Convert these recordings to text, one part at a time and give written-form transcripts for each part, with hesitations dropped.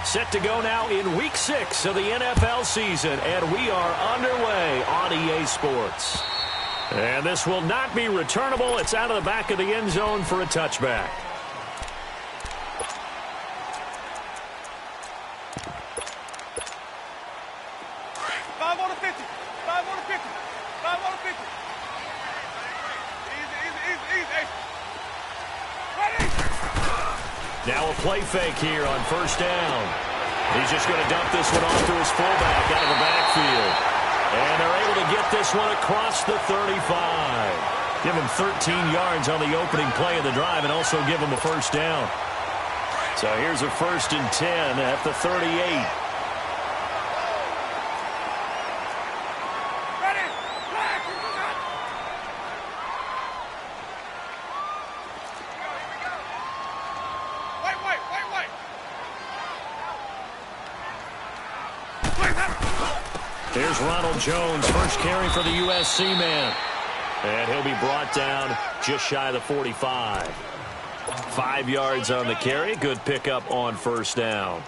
Set to go now in Week 6 of the NFL season, and we are underway on EA Sports. And this will not be returnable. It's out of the back of the end zone for a touchback. Now a play fake here on first down. He's just going to dump this one off to his fullback out of the backfield. And they're able to get this one across the 35. Give him 13 yards on the opening play of the drive and also give him a first down. So here's a 1st and 10 at the 38. Here's Ronald Jones, first carry for the USC man. And he'll be brought down just shy of the 45. 5 yards on the carry. Good pickup on first down.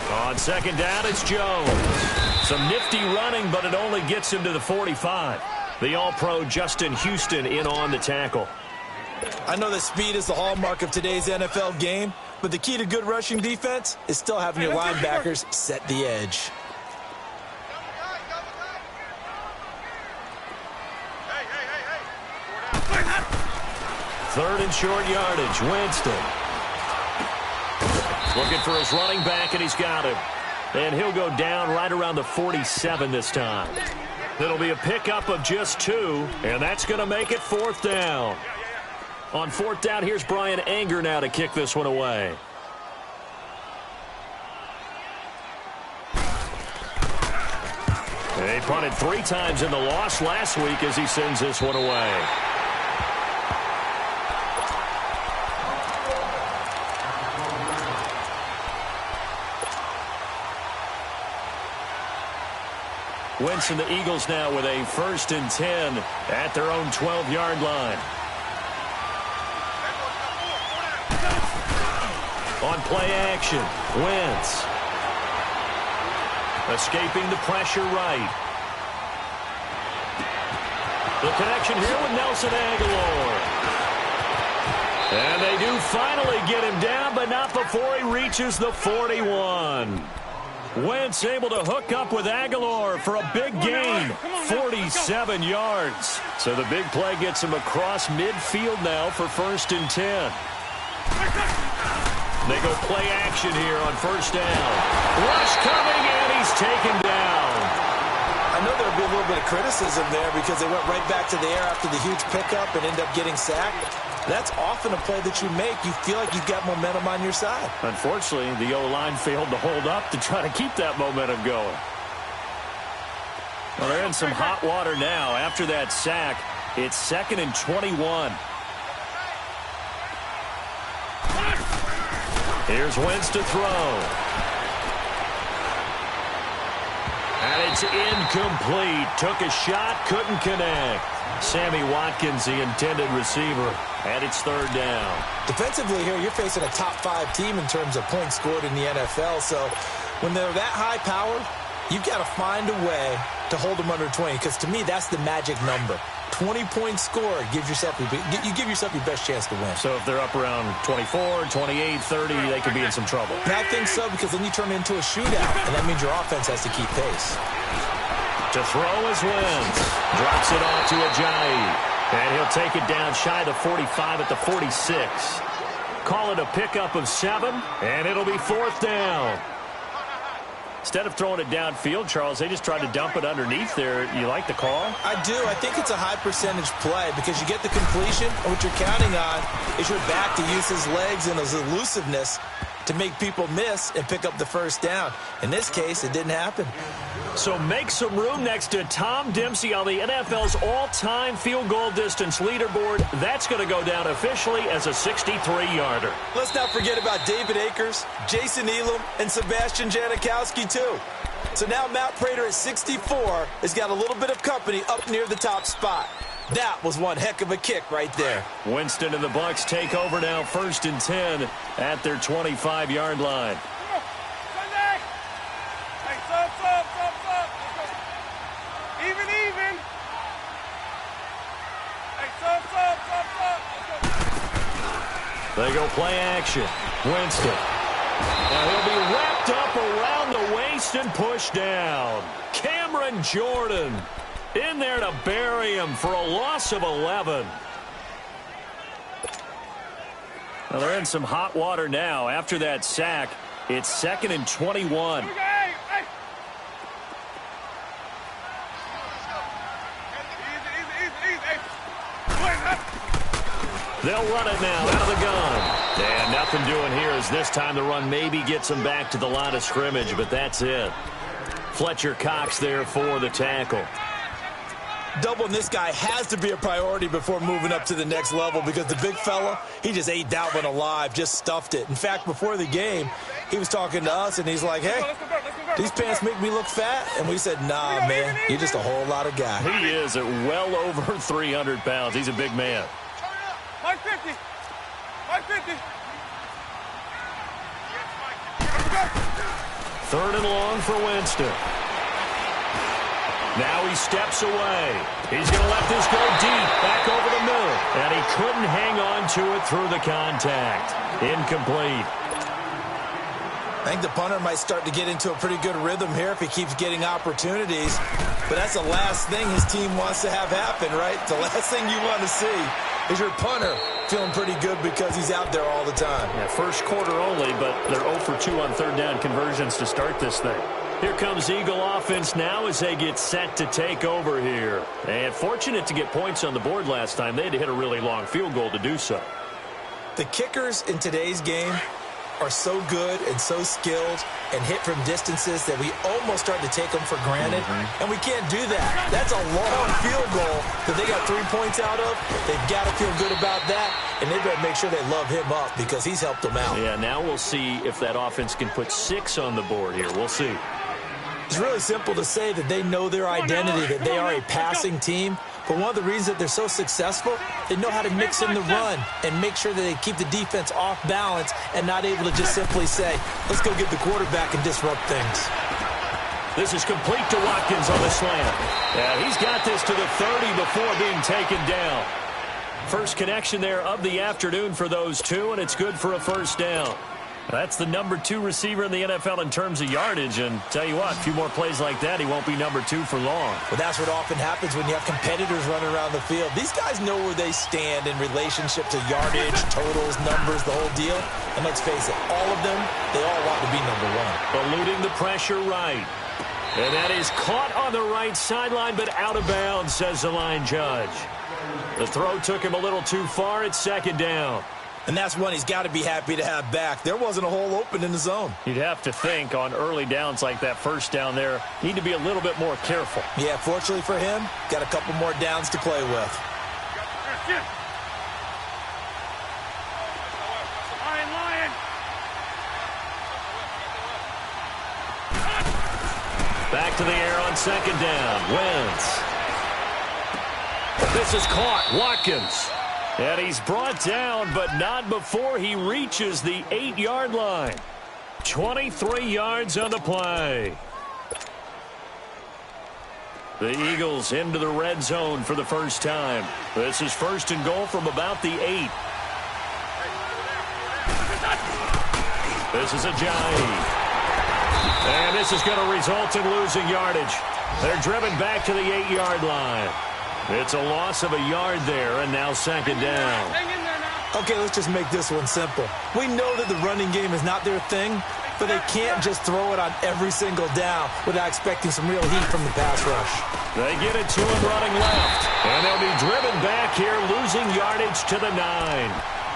On second down, it's Jones. Some nifty running, but it only gets him to the 45. The All-Pro Justin Houston in on the tackle. I know that speed is the hallmark of today's NFL game, but the key to good rushing defense is still having your linebackers set the edge. Third and short yardage, Winston. Looking for his running back, and he's got him. And he'll go down right around the 47 this time. It'll be a pickup of just 2, and that's going to make it 4th down. On 4th down, here's Brian Anger now to kick this one away. They punted 3 times in the loss last week as he sends this one away. Winston, the Eagles now with a 1st and 10 at their own 12-yard line. On play action, Wentz. Escaping the pressure right. The connection here with Nelson Aguilar. And they do finally get him down, but not before he reaches the 41. Wentz able to hook up with Aguilar for a big gain, 47 yards. So the big play gets him across midfield now for 1st and 10. They go play action here on first down. Rush coming, and he's taken down. I know there'll be a little bit of criticism there because they went right back to the air after the huge pickup and end up getting sacked. That's often a play that you make. You feel like you've got momentum on your side. Unfortunately, the O-line failed to hold up to try to keep that momentum going. Well, they're in some hot water now. After that sack, it's 2nd and 21. Here's Wentz to throw. And it's incomplete. Took a shot, couldn't connect. Sammy Watkins, the intended receiver, and it's 3rd down. Defensively here, you're facing a top 5 team in terms of points scored in the NFL. So when they're that high powered, you've got to find a way to hold them under 20, because to me, that's the magic number. 20 points scored, you give yourself your best chance to win. So if they're up around 24, 28, 30, they could be in some trouble. And I think so, because then you turn it into a shootout, and that means your offense has to keep pace. To throw is Wentz. Drops it off to Ajayi. And he'll take it down shy of the 45 at the 46. Call it a pickup of 7, and it'll be 4th down. Instead of throwing it downfield, Charles, they just tried to dump it underneath there. You like the call? I do. I think it's a high-percentage play because you get the completion, and what you're counting on is your back to use his legs and his elusiveness to make people miss and pick up the first down. In this case, it didn't happen. So make some room next to Tom Dempsey on the NFL's all-time field goal distance leaderboard. That's going to go down officially as a 63-yarder. Let's not forget about David Akers, Jason Elam, and Sebastian Janikowski, too. So now Matt Prater at 64 has got a little bit of company up near the top spot. That was one heck of a kick right there. Winston and the Bucs take over now, 1st and 10 at their 25-yard line. They go play action. Winston. Now he'll be wrapped up around the waist and pushed down. Cameron Jordan in there to bury him for a loss of 11. Well, they're in some hot water now. After that sack, it's 2nd and 21. They'll run it now out of the gun. And nothing doing here as this time the run maybe gets them back to the line of scrimmage, but that's it. Fletcher Cox there for the tackle. Doubling this guy has to be a priority before moving up to the next level because the big fella, he just ate that one alive, just stuffed it. In fact, before the game, he was talking to us, and he's like, hey, these pants make me look fat? And we said, nah, man, you're just a whole lot of guy. He is at well over 300 pounds. He's a big man. 150. 150. 3rd and long for Winston. Now he steps away. He's going to let this go deep, back over the middle. And he couldn't hang on to it through the contact. Incomplete. I think the punter might start to get into a pretty good rhythm here if he keeps getting opportunities. But that's the last thing his team wants to have happen, right? The last thing you want to see is your punter feeling pretty good because he's out there all the time. Yeah, first quarter only, but they're 0 for 2 on 3rd down conversions to start this thing. Here comes Eagle offense now as they get set to take over here. And fortunate to get points on the board last time. They had to hit a really long field goal to do so. The kickers in today's game are so good and so skilled and hit from distances that we almost start to take them for granted. And we can't do that. That's a long field goal that they got 3 points out of. They've got to feel good about that, and they better make sure they love him up because he's helped them out. Yeah, now we'll see if that offense can put 6 on the board here. We'll see. It's really simple to say that they know their identity, that they are a passing team. But one of the reasons that they're so successful, they know how to mix in the run and make sure that they keep the defense off balance and not able to just simply say, let's go get the quarterback and disrupt things. This is complete to Watkins on the slant. Yeah, he's got this to the 30 before being taken down. First connection there of the afternoon for those two, and it's good for a first down. That's the number 2 receiver in the NFL in terms of yardage. And tell you what, a few more plays like that, he won't be number 2 for long. Well, that's what often happens when you have competitors running around the field. These guys know where they stand in relationship to yardage, totals, numbers, the whole deal. And let's face it, all of them, they all want to be number 1. Eluding the pressure right. And that is caught on the right sideline, but out of bounds, says the line judge. The throw took him a little too far. It's 2nd down. And that's one he's got to be happy to have back. There wasn't a hole open in the zone. You'd have to think on early downs like that first down there, need to be a little bit more careful. Yeah, fortunately for him, got a couple more downs to play with. Back to the air on 2nd down. Wentz. This is caught. Watkins. And he's brought down, but not before he reaches the 8-yard line. 23 yards on the play. The Eagles into the red zone for the first time. This is 1st and goal from about the 8. This is Ajayi. And this is going to result in losing yardage. They're driven back to the 8-yard line. It's a loss of a yard there, and now 2nd down. Okay, let's just make this one simple. We know that the running game is not their thing, but they can't just throw it on every single down without expecting some real heat from the pass rush. They get it to him running left, and they'll be driven back here, losing yardage to the 9.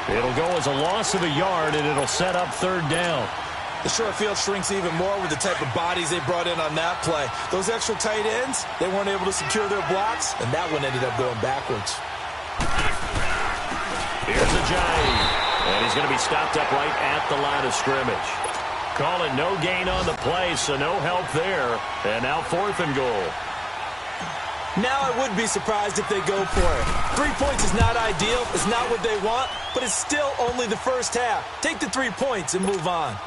It'll go as a loss of a yard, and it'll set up third down. The short field shrinks even more with the type of bodies they brought in on that play. Those extra tight ends, they weren't able to secure their blocks, and that one ended up going backwards. Here's Ajayi, and he's going to be stopped up right at the line of scrimmage. Calling no gain on the play, so no help there. And now 4th and goal. Now I would be surprised if they go for it. 3 points is not ideal. It's not what they want, but it's still only the first half. Take the 3 points and move on.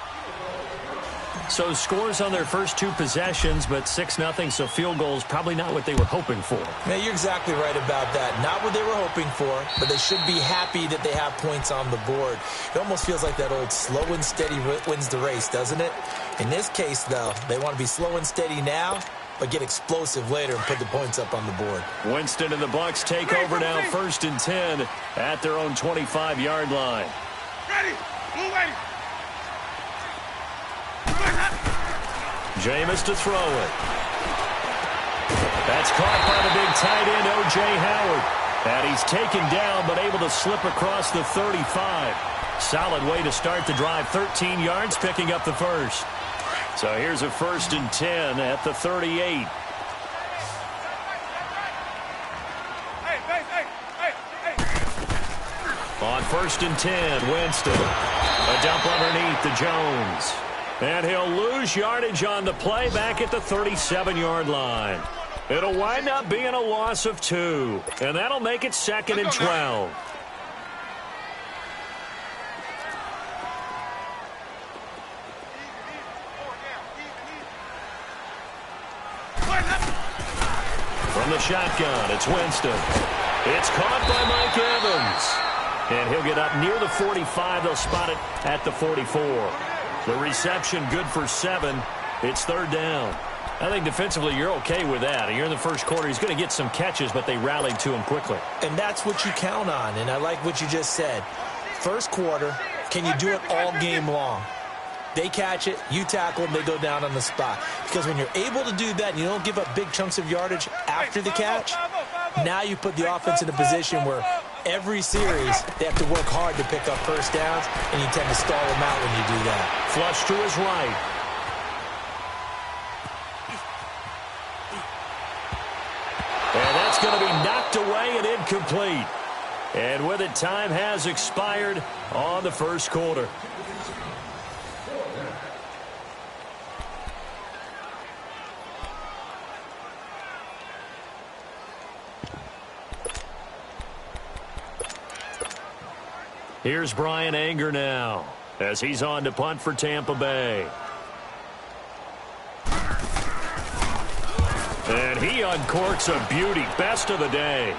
So scores on their first 2 possessions, but 6-0, so field goals probably not what they were hoping for. Yeah, you're exactly right about that. Not what they were hoping for, but they should be happy that they have points on the board. It almost feels like that old slow and steady wins the race, doesn't it? In this case, though, they want to be slow and steady now, but get explosive later and put the points up on the board. Winston and the Bucs take over now, 1st and 10 at their own 25-yard line. Ready. Blue ready. Jameis to throw it. That's caught by the big tight end, O.J. Howard. And he's taken down, but able to slip across the 35. Solid way to start the drive. 13 yards, picking up the first. So here's a 1st and 10 at the 38. On 1st and 10, Winston. A dump underneath to Jones. And he'll lose yardage on the play back at the 37-yard line. It'll wind up being a loss of 2. And that'll make it 2nd and 12. From the shotgun, it's Winston. It's caught by Mike Evans. And he'll get up near the 45. They'll spot it at the 44. The reception good for 7. It's 3rd down. I think defensively you're okay with that. You're in the first quarter. He's going to get some catches, but they rallied to him quickly. And that's what you count on, and I like what you just said. First quarter, can you do it all game long? They catch it, you tackle them, they go down on the spot. Because when you're able to do that and you don't give up big chunks of yardage after the catch, now you put the offense in a position where every series they have to work hard to pick up first downs, and you tend to stall them out when you do that. Flush to his right. And that's going to be knocked away and incomplete. And with it, time has expired on the first quarter. Here's Brian Anger now as he's on to punt for Tampa Bay. And he uncorks a beauty. Best of the day.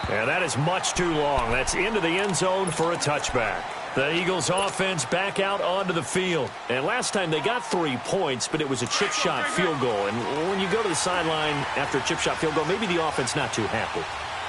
And that is much too long. That's into the end zone for a touchback. The Eagles offense back out onto the field. And last time they got 3 points, but it was a chip shot field goal. And when you go to the sideline after a chip shot field goal, maybe the offense not too happy.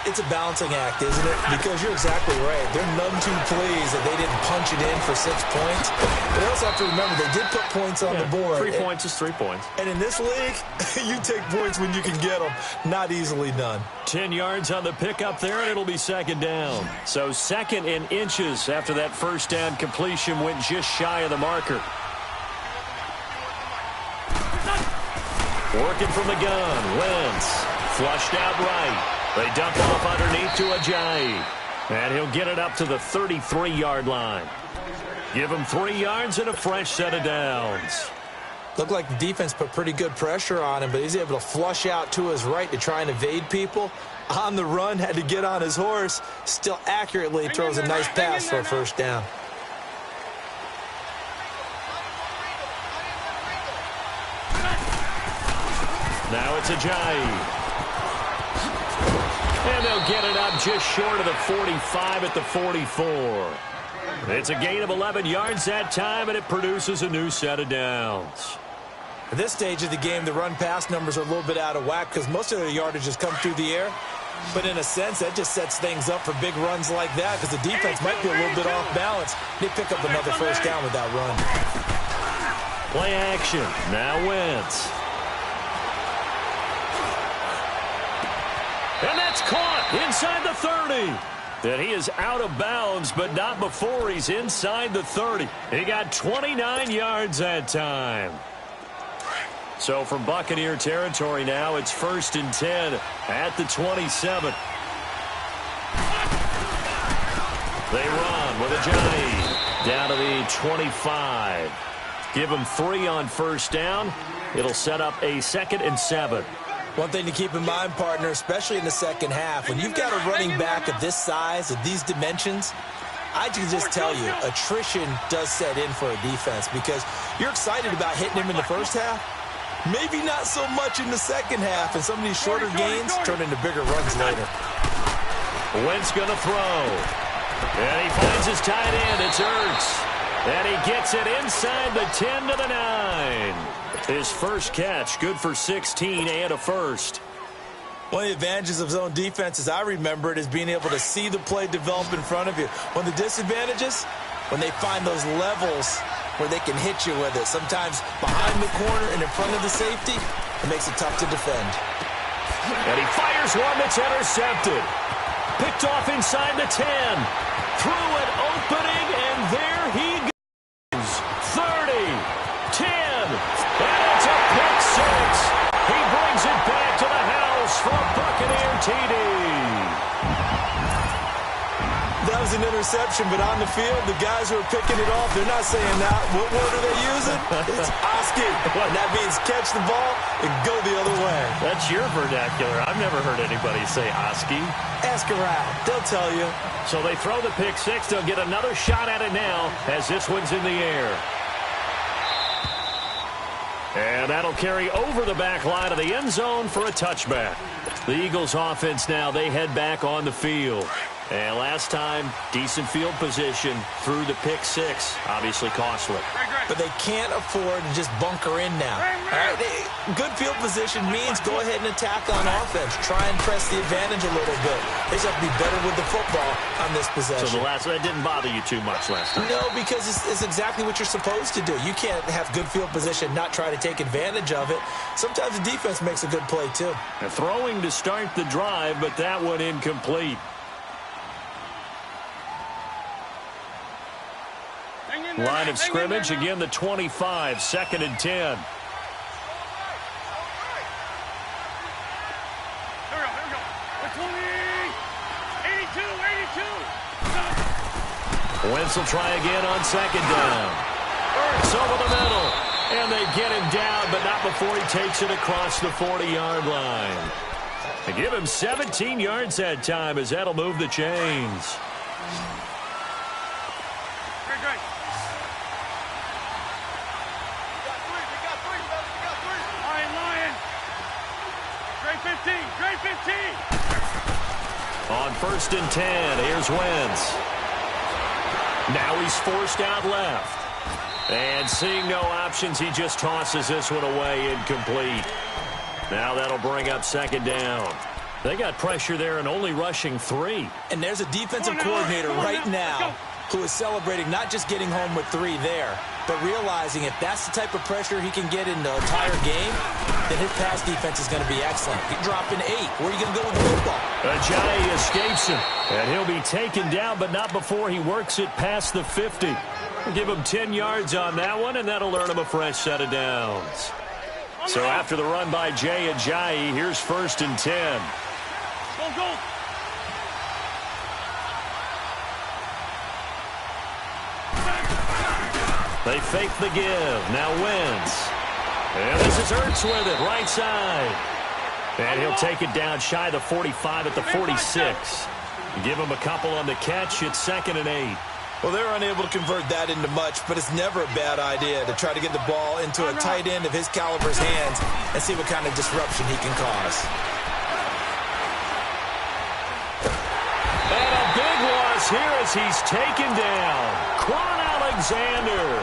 It's a balancing act, isn't it? Because you're exactly right. They're none too pleased that they didn't punch it in for 6 points. But they also have to remember they did put points on the board. 3 points is 3 points. And in this league, you take points when you can get them. Not easily done. 10 yards on the pickup there, and it'll be 2nd down. So 2nd in inches after that first down completion went just shy of the marker. Working from the gun, Wentz. Flushed out right. They dump off underneath to Ajayi. And he'll get it up to the 33-yard line. Give him 3 yards and a fresh set of downs. Looked like the defense put pretty good pressure on him, but he's able to flush out to his right to try and evade people. On the run, had to get on his horse. Still accurately throws a nice pass for a first down. Now it's Ajayi. And they'll get it up just short of the 45 at the 44. It's a gain of 11 yards that time, and it produces a new set of downs. At this stage of the game, the run-pass numbers are a little bit out of whack because most of their yardage has come through the air. But in a sense, that just sets things up for big runs like that because the defense might be a little bit off balance. They pick up another first down with that run. Play action. Now Wentz. And that's caught inside the 30. that he is out of bounds, but not before he's inside the 30. He got 29 yards that time. So from Buccaneer territory now, it's 1st and 10 at the 27. They run with Ajayi down to the 25. Give him 3 on 1st down. It'll set up a 2nd and 7. One thing to keep in mind, partner, especially in the second half, when you've got a running back of this size, of these dimensions, I can just tell you, attrition does set in for a defense because you're excited about hitting him in the first half. Maybe not so much in the second half, and some of these shorter gains turn into bigger runs later. Wentz going to throw. And he finds his tight end. It's Ertz. And he gets it inside the 10 to the 9. His first catch, good for 16 and a first. One of the advantages of zone defense, as I remember it, is being able to see the play develop in front of you. One of the disadvantages, when they find those levels where they can hit you with it. Sometimes behind the corner and in front of the safety, it makes it tough to defend. And he fires one that's intercepted. Picked off inside the 10. Through an opening, and there he goes. 30, 10, and it's a pick 6. He brings it back to the house for a Buccaneer TD. That was an interception, but on the field, the guys who are picking it off, they're not saying that. What word are they using? It's Oski. And that means catch the ball and go the other way. That's your vernacular. I've never heard anybody say Oski. Ask around. They'll tell you. So they throw the pick 6. They'll get another shot at it now as this one's in the air. And that'll carry over the back line of the end zone for a touchback. The Eagles offense now, they head back on the field. And last time, decent field position through the pick 6. Obviously costly. But they can't afford to just bunker in now. All right? Good field position means go ahead and attack on offense. Try and press the advantage a little bit. They just have to be better with the football on this possession. So that didn't bother you too much last time? No, because it's exactly what you're supposed to do. You can't have good field position, not try to take advantage of it. Sometimes the defense makes a good play, too. And throwing to start the drive, but that one incomplete. Line of scrimmage, again the 25, 2nd and 10. Here we go. The 20, 82. Wentz will try again on 2nd down. Ertz over the middle. And they get him down, but not before he takes it across the 40-yard line. They give him 17 yards that time as that'll move the chains. Trey 15. On 1st and 10, here's Wentz. Now he's forced out left. And seeing no options, he just tosses this one away, incomplete. Now that'll bring up 2nd down. They got pressure there and only rushing 3. And there's a defensive coordinator right now who is celebrating not just getting home with 3 there, but realizing if that's the type of pressure he can get in the entire game, then his pass defense is going to be excellent. You're dropping 8. Where are you going to go with the football? Ajayi escapes him, and he'll be taken down, but not before he works it past the 50. Give him 10 yards on that one, and that'll earn him a fresh set of downs. So after the run by Ajayi, here's 1st and 10. Go. They fake the give. Now Wentz. And this is Ertz with it, right side. And he'll take it down shy of the 45 at the 46. Give him a couple on the catch. It's 2nd and 8. Well, they're unable to convert that into much, but it's never a bad idea to try to get the ball into a tight end of his caliber's hands and see what kind of disruption he can cause. And a big loss here as he's taken down. Quan Alexander.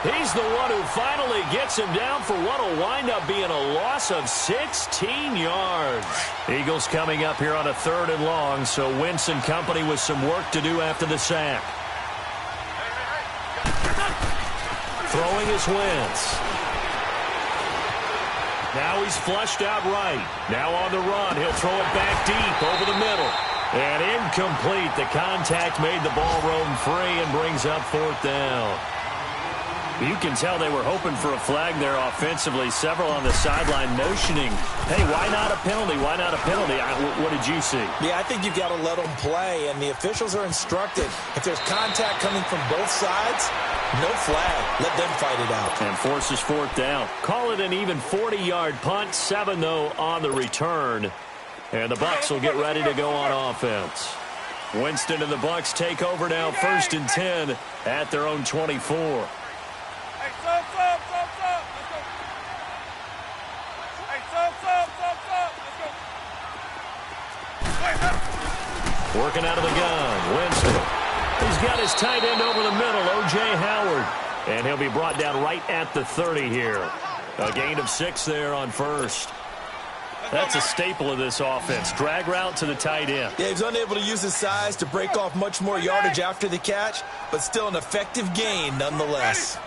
He's the one who finally gets him down for what will wind up being a loss of 16 yards. Eagles coming up here on a 3rd and long, so Wentz and company with some work to do after the sack. Throwing is Wentz. Now he's flushed out right. Now on the run. He'll throw it back deep over the middle. And incomplete. The contact made the ball roam free and brings up 4th down. You can tell they were hoping for a flag there offensively. Several on the sideline motioning, hey, why not a penalty? Why not a penalty? What did you see? Yeah, I think you've got to let them play, and the officials are instructed. If there's contact coming from both sides, no flag. Let them fight it out. And forces 4th down. Call it an even 40-yard punt. 7, though, on the return. And the Bucs will get ready to go on offense. Winston and the Bucs take over now, 1st and 10 at their own 24. Working out of the gun, Winston. He's got his tight end over the middle, O.J. Howard. And he'll be brought down right at the 30 here. A gain of 6 there on 1st. That's a staple of this offense. Drag route to the tight end. Yeah, he's unable to use his size to break off much more yardage after the catch, but still an effective gain nonetheless.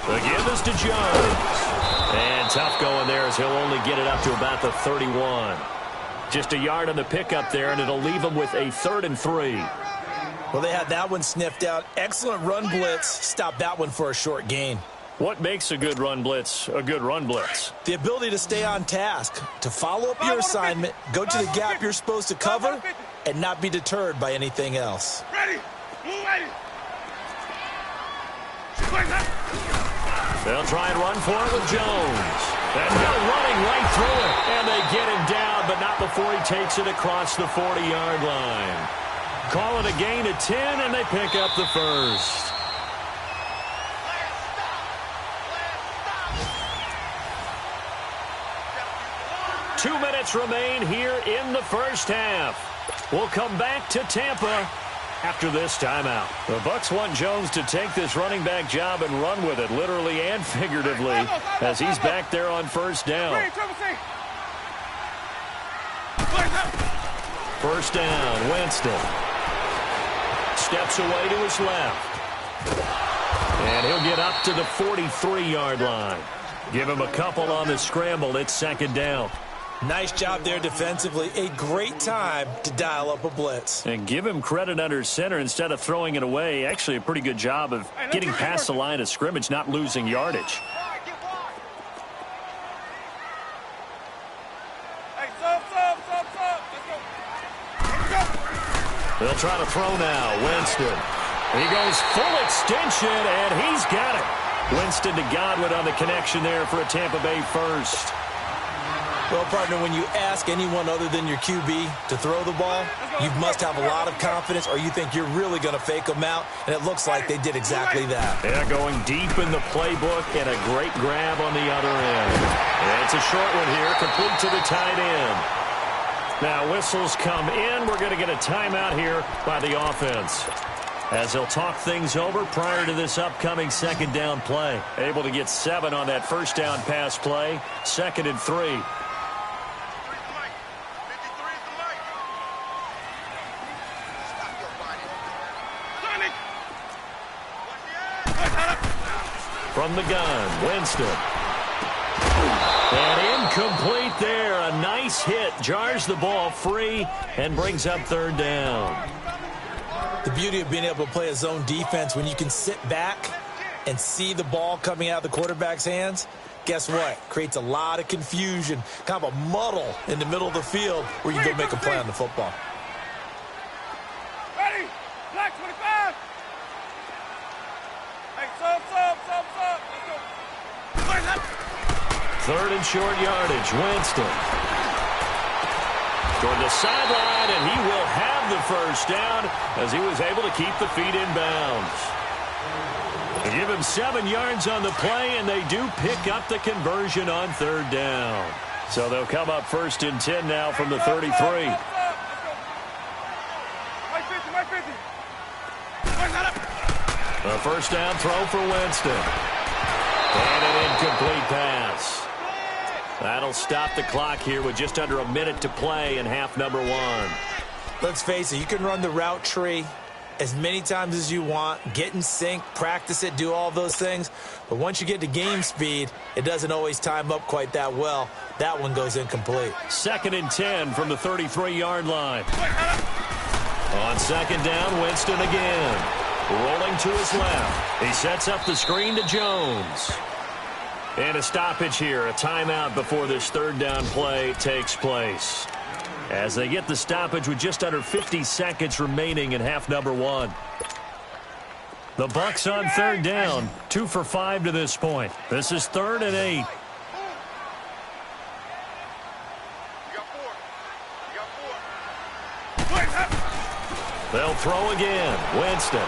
The give is to Jones. And tough going there as he'll only get it up to about the 31. Just a yard on the pickup there, and it'll leave him with a 3rd and 3. Well, they had that one sniffed out. Excellent run blitz. Stop that one for a short gain. What makes a good run blitz a good run blitz? The ability to stay on task, to follow up your assignment, go to the gap you're supposed to cover, and not be deterred by anything else. Ready. Move ready. They'll try and run for it with Jones. And no running right through it. And they get him down, but not before he takes it across the 40-yard line. Call it a gain of 10, and they pick up the 1st. Two minutes remain here in the 1st half. We'll come back to Tampa after this timeout. The Bucs want Jones to take this running back job and run with it, literally and figuratively, as he's back there on 1st down. 1st down, Winston. Steps away to his left. And he'll get up to the 43-yard line. Give him a couple on the scramble. It's 2nd down. Nice job there defensively. A great time to dial up a blitz. And give him credit under center instead of throwing it away. Actually, a pretty good job of getting past the line of scrimmage, not losing yardage. They'll try to throw now. Winston. He goes full extension, and he's got it. Winston to Godwin on the connection there for a Tampa Bay 1st. Well, partner, when you ask anyone other than your QB to throw the ball, you must have a lot of confidence, or you think you're really going to fake them out, and it looks like they did exactly that. Yeah, going deep in the playbook and a great grab on the other end. And it's a short one here, complete to the tight end. Now, whistles come in. We're going to get a timeout here by the offense, as they'll talk things over prior to this upcoming 2nd down play. Able to get 7 on that 1st down pass play. 2nd and 3. From the gun, Winston. And incomplete there. A nice hit. Jars the ball free and brings up 3rd down. The beauty of being able to play a zone defense when you can sit back and see the ball coming out of the quarterback's hands, guess what? Creates a lot of confusion, kind of a muddle in the middle of the field where you can go make a play on the football. Ready. Black 25. Hey, sub. Let's go. 3rd and short yardage. Winston. Toward the sideline, and he will have the 1st down as he was able to keep the feet in bounds. They give him 7 yards on the play, and they do pick up the conversion on 3rd down. So they'll come up 1st and 10 now from the 33. A 1st down throw for Winston. And an incomplete pass. That'll stop the clock here with just under a minute to play in half number 1. Let's face it, you can run the route tree as many times as you want, get in sync, practice it, do all those things. But once you get to game speed, it doesn't always time up quite that well. That one goes incomplete. 2nd and 10 from the 33-yard line. On 2nd down, Winston again. Rolling to his left. He sets up the screen to Jones. And a stoppage here, a timeout before this 3rd down play takes place. As they get the stoppage with just under 50 seconds remaining in half number 1. The Bucs on 3rd down, 2 for 5 to this point. This is 3rd and 8. They'll throw again. Winston.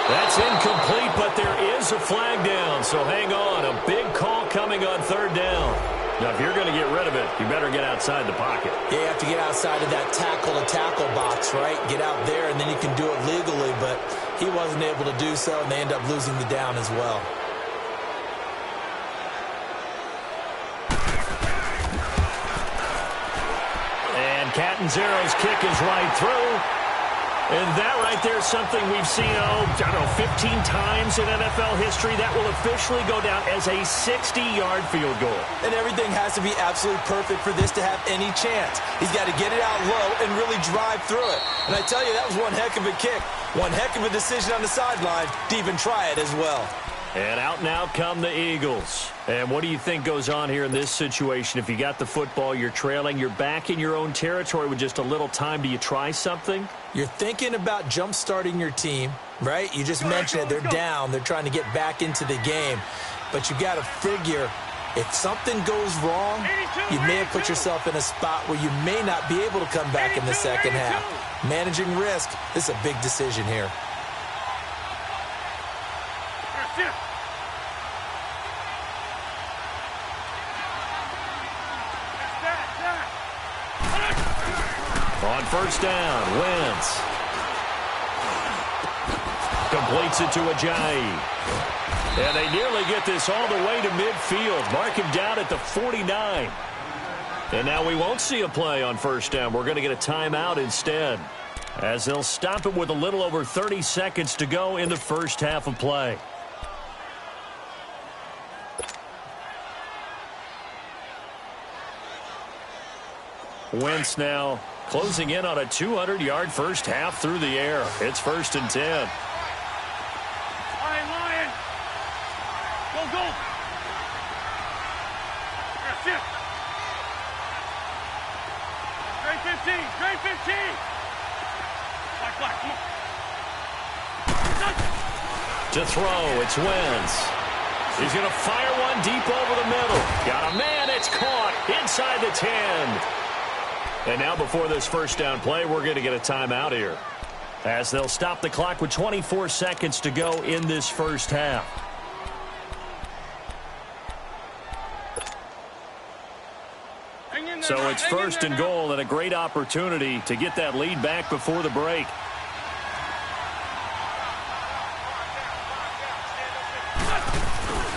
That's incomplete, but there is a flag down, so hang on. A big call coming on 3rd down. Now, if you're going to get rid of it, you better get outside the pocket. Yeah, you have to get outside of that tackle-to-tackle box, right? Get out there, and then you can do it legally, but he wasn't able to do so, and they end up losing the down as well. And Catanzaro's kick is right through. And that right there is something we've seen, I don't know, 15 times in NFL history. That will officially go down as a 60-yard field goal. And everything has to be absolutely perfect for this to have any chance. He's got to get it out low and really drive through it. And I tell you, that was one heck of a kick. One heck of a decision on the sideline to even try it as well. And out now come the Eagles. And what do you think goes on here in this situation? If you got the football, you're trailing, you're back in your own territory with just a little time. Do you try something? You're thinking about jump-starting your team, right? You just mentioned it. They're down. They're trying to get back into the game. But you got to figure, if something goes wrong, you may have put yourself in a spot where you may not be able to come back in the second half. Managing risk, this is a big decision here. On 1st down, Wentz completes it to Ajayi. And they nearly get this all the way to midfield. Mark him down at the 49. And now we won't see a play on 1st down. We're going to get a timeout instead, as they'll stop it with a little over 30 seconds to go in the first half of play. Wentz now closing in on a 200-yard first half through the air. It's 1st and 10. Lion. Go. Straight 15. Black, come on. To throw, it's Wentz. He's going to fire one deep over the middle. Got a man, it's caught inside the 10. And now before this 1st down play, we're going to get a timeout here, as they'll stop the clock with 24 seconds to go in this first half. So it's 1st and goal, and a great opportunity to get that lead back before the break.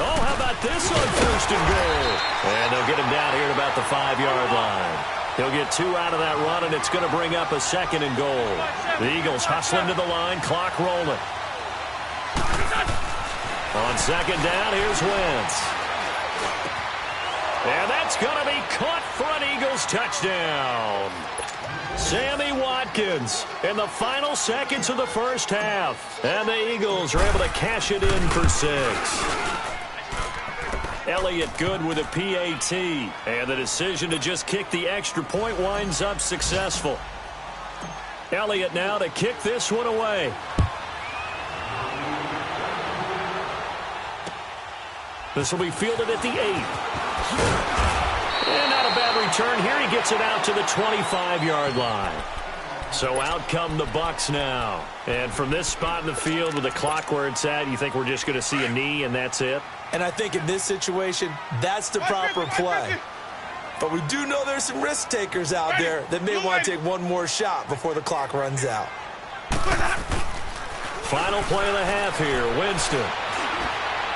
Oh, how about this on 1st and goal? And they'll get him down here at about the 5-yard line. He'll get 2 out of that run, and it's going to bring up a 2nd and goal. The Eagles hustling to the line, clock rolling. On 2nd down, here's Wentz. And that's going to be caught for an Eagles touchdown. Sammy Watkins in the final seconds of the first half. And the Eagles are able to cash it in for 6. Elliott good with a PAT. And the decision to just kick the extra point winds up successful. Elliott now to kick this one away. This will be fielded at the 8. And not a bad return here. He gets it out to the 25-yard line. So out come the Bucs now. And from this spot in the field with the clock where it's at, you think we're just going to see a knee and that's it? And I think in this situation, that's the proper play. But we do know there's some risk takers out there that may want to take one more shot before the clock runs out. Final play of the half here. Winston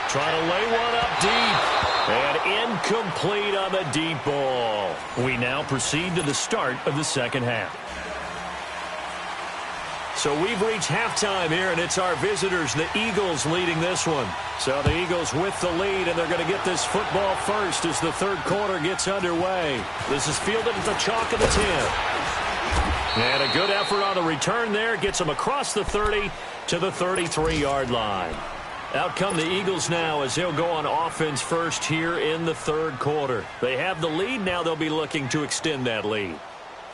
trying to lay one up deep. And incomplete on the deep ball. We now proceed to the start of the second half. So we've reached halftime here, and it's our visitors, the Eagles, leading this one. So the Eagles with the lead, and they're going to get this football first as the third quarter gets underway. This is fielded at the chalk of the 10. And a good effort on the return there. Gets them across the 30 to the 33-yard line. Out come the Eagles now as they'll go on offense first here in the third quarter. They have the lead. Now they'll be looking to extend that lead.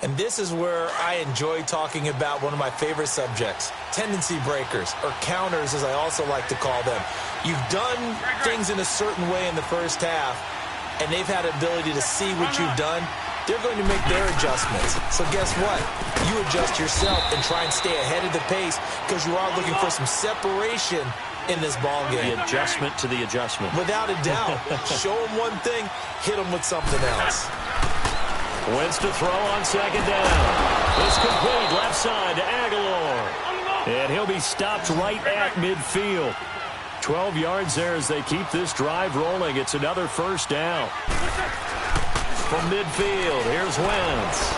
And this is where I enjoy talking about one of my favorite subjects, tendency breakers, or counters as I also like to call them. You've done things in a certain way in the first half, and they've had the ability to see what you've done. They're going to make their adjustments. So guess what? You adjust yourself and try and stay ahead of the pace because you are looking for some separation in this ball game. The adjustment to the adjustment. Without a doubt. Show them one thing, hit them with something else. Wentz to throw on second down. It's complete left side to Aguilar. And he'll be stopped right at midfield. 12 yards there as they keep this drive rolling. It's another first down. From midfield, here's Wentz.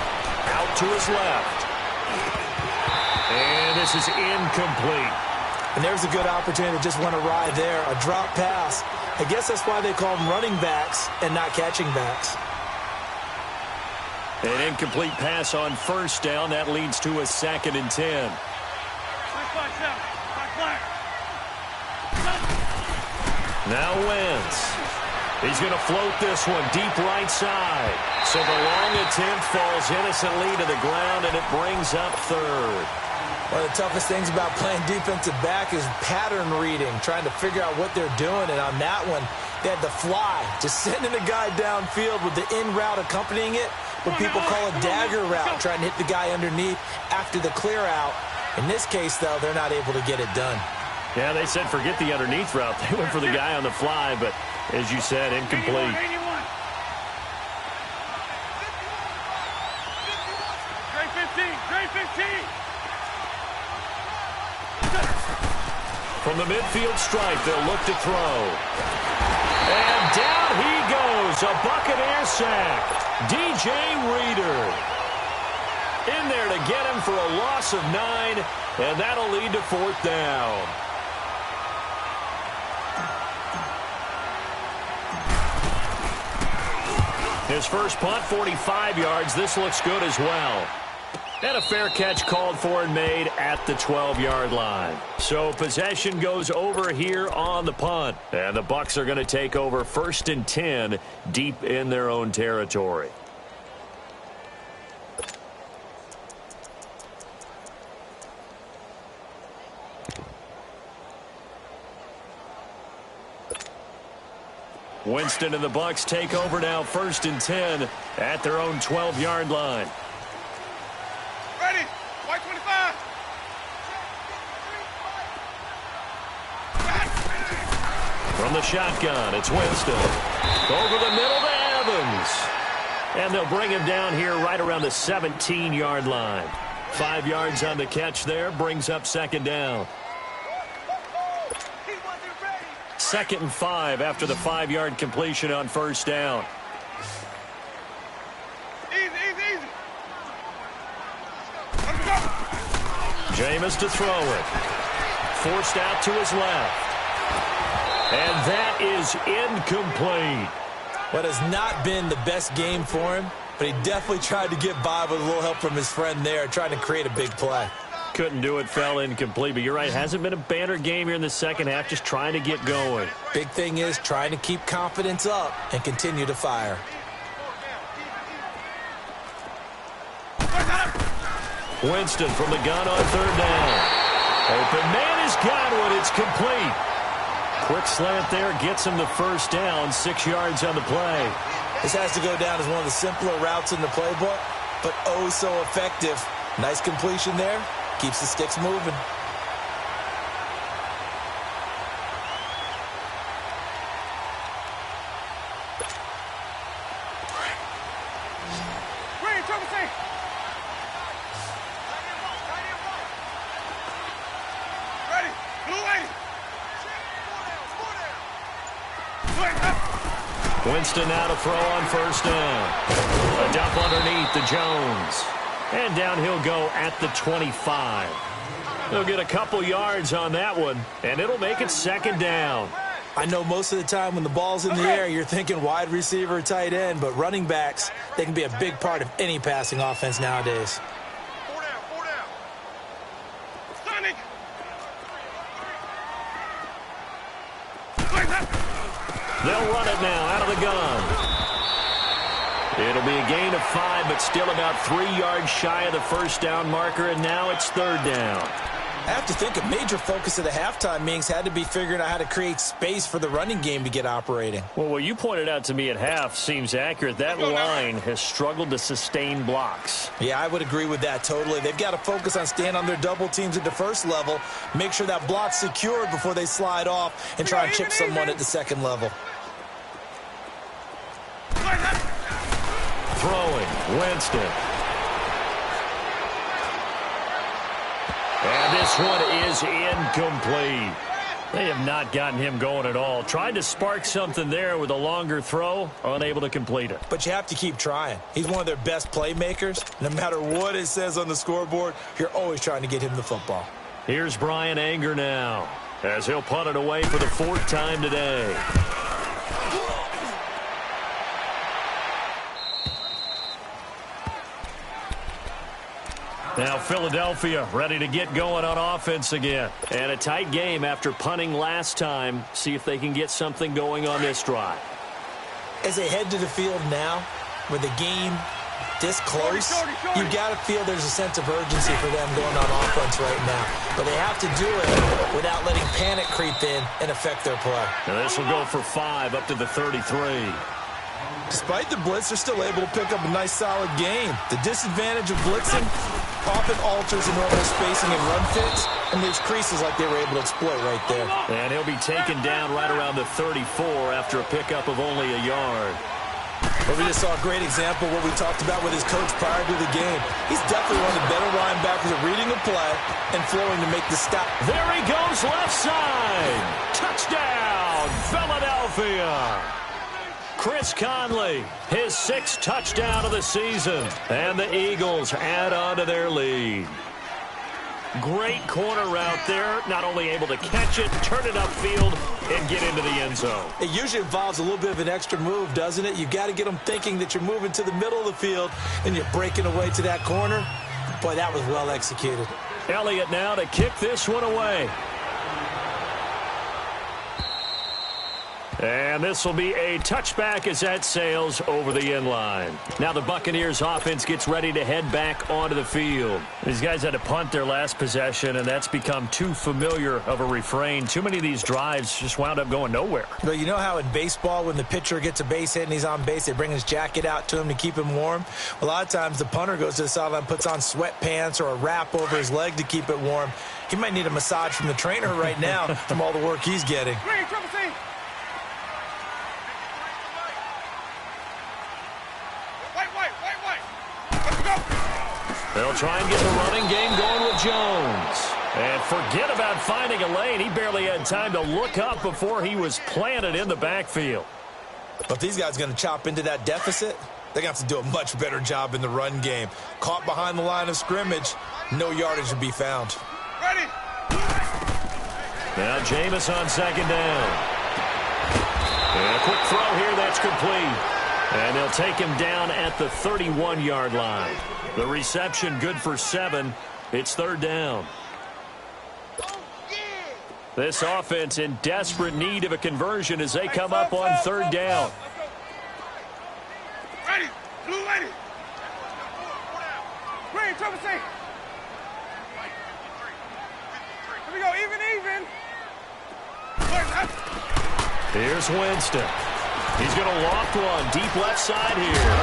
Out to his left. And this is incomplete. And there's a good opportunity to just went awry there. A drop pass. I guess that's why they call them running backs and not catching backs. An incomplete pass on first down. That leads to a 2nd and 10. Now Wentz. He's going to float this one deep right side. So the long attempt falls innocently to the ground, and it brings up third. One of the toughest things about playing defensive back is pattern reading, trying to figure out what they're doing. And on that one, they had the fly, just sending the guy downfield with the in route accompanying it. What people call a dagger route, trying to hit the guy underneath after the clear out. In this case, though, they're not able to get it done. Yeah, they said forget the underneath route. They went for the guy on the fly, but as you said, incomplete. From the midfield stripe, they'll look to throw. And down he goes, a Buccaneer sack. DJ Reader in there to get him for a loss of 9, and that'll lead to 4th down. His first punt, 45 yards. This looks good as well. And a fair catch called for and made at the 12-yard line. So possession goes over here on the punt. And the Bucs are going to take over 1st and 10 deep in their own territory. Winston and the Bucs take over now 1st and 10 at their own 12-yard line. Ready, white 25. From the shotgun, it's Winston. Over the middle to Evans. And they'll bring him down here right around the 17-yard line. 5 yards on the catch there, brings up 2nd down. 2nd and 5 after the 5-yard completion on 1st down. Easy. Jameis to throw it. Forced out to his left. And that is incomplete. What has not been the best game for him, but he definitely tried to get by with a little help from his friend there, trying to create a big play. Couldn't do it, fell incomplete. But you're right, hasn't been a banner game here in the second half, just trying to get going. Big thing is trying to keep confidence up and continue to fire. Winston from the gun on 3rd down. Open man is Godwin. It's complete. Quick slant there gets him the 1st down. 6 yards on the play. This has to go down as one of the simpler routes in the playbook, but oh so effective. Nice completion there. Keeps the sticks moving. Winston now to throw on 1st down. A dump underneath to Jones. And down he'll go at the 25. They'll get a couple yards on that one, and it'll make it second down. I know most of the time when the ball's in the air, you're thinking wide receiver or tight end, but running backs, they can be a big part of any passing offense nowadays. Four down. Sonic. They'll run it now out of the gun. It'll be a gain of 5, but still about 3 yards shy of the first down marker, and now it's third down. I have to think a major focus of the halftime meetings had to be figuring out how to create space for the running game to get operating. Well, what you pointed out to me at half seems accurate. That line has struggled to sustain blocks. Yeah, I would agree with that totally. They've got to focus on staying on their double teams at the first level, make sure that block's secured before they slide off and try and chip someone at the second level. Throwing, Winston. And this one is incomplete. They have not gotten him going at all. Tried to spark something there with a longer throw, unable to complete it. But you have to keep trying. He's one of their best playmakers. No matter what it says on the scoreboard, you're always trying to get him the football. Here's Brian Anger now, as he'll punt it away for the 4th time today. Now Philadelphia ready to get going on offense again. And a tight game after punting last time. See if they can get something going on this drive. As they head to the field now, with the game this close, you've got to feel there's a sense of urgency for them going on offense right now. But they have to do it without letting panic creep in and affect their play. Now this will go for 5 up to the 33. Despite the blitz, they're still able to pick up a nice, solid gain. The disadvantage of blitzing often alters the normal spacing and run fits and leaves creases like they were able to exploit right there. And he'll be taken down right around the 34 after a pickup of only a yard. But we just saw a great example of what we talked about with his coach prior to the game. He's definitely one of the better linebackers at reading a play and flowing to make the stop. There he goes, left side. Touchdown, Philadelphia. Chris Conley, his 6th touchdown of the season. And the Eagles add on to their lead. Great corner route there. Not only able to catch it, turn it upfield, and get into the end zone. It usually involves a little bit of an extra move, doesn't it? You've got to get them thinking that you're moving to the middle of the field and you're breaking away to that corner. Boy, that was well executed. Elliott now to kick this one away. And this will be a touchback as that sails over the end line. Now the Buccaneers offense gets ready to head back onto the field. These guys had to punt their last possession, and that's become too familiar of a refrain. Too many of these drives just wound up going nowhere. But you know how in baseball when the pitcher gets a base hit and he's on base, they bring his jacket out to him to keep him warm? A lot of times the punter goes to the sideline, puts on sweatpants or a wrap over his leg to keep it warm. He might need a massage from the trainer right now from all the work he's getting. Green, triple C. They'll try and get the running game going with Jones. And forget about finding a lane. He barely had time to look up before he was planted in the backfield. But these guys are going to chop into that deficit. They're going to have to do a much better job in the run game. Caught behind the line of scrimmage, no yardage to be found. Ready. Now Jameis on 2nd down. And a quick throw here, that's complete. And they'll take him down at the 31-yard line. The reception good for 7. It's 3rd down. This offense in desperate need of a conversion as they come up on 3rd down. Ready. Blue ready. Green, triple C. Here we go. Even. Here's Winston. He's going to loft one deep left side here.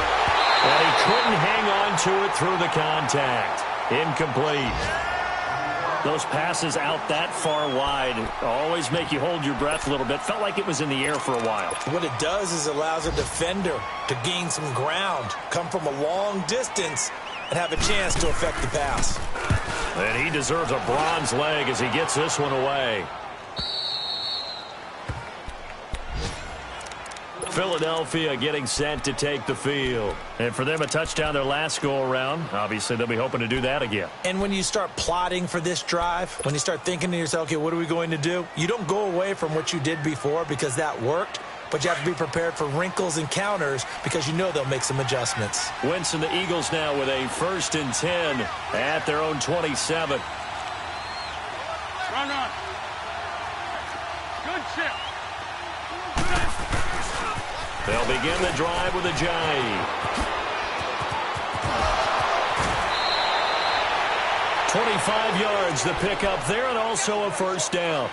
And he couldn't hang on to it through the contact. Incomplete. Those passes out that far wide always make you hold your breath a little bit. Felt like it was in the air for a while. What it does is allows a defender to gain some ground, come from a long distance, and have a chance to affect the pass. And he deserves a bronze leg as he gets this one away. Philadelphia getting set to take the field. And for them, a touchdown their last go-around. Obviously, they'll be hoping to do that again. And when you start plotting for this drive, when you start thinking to yourself, okay, what are we going to do? You don't go away from what you did before because that worked, but you have to be prepared for wrinkles and counters because you know they'll make some adjustments. Wentz and the Eagles now with a 1st and 10 at their own 27. Run on. Good chip. They'll begin the drive with a Jai. 25 yards the pickup there, and also a 1st down.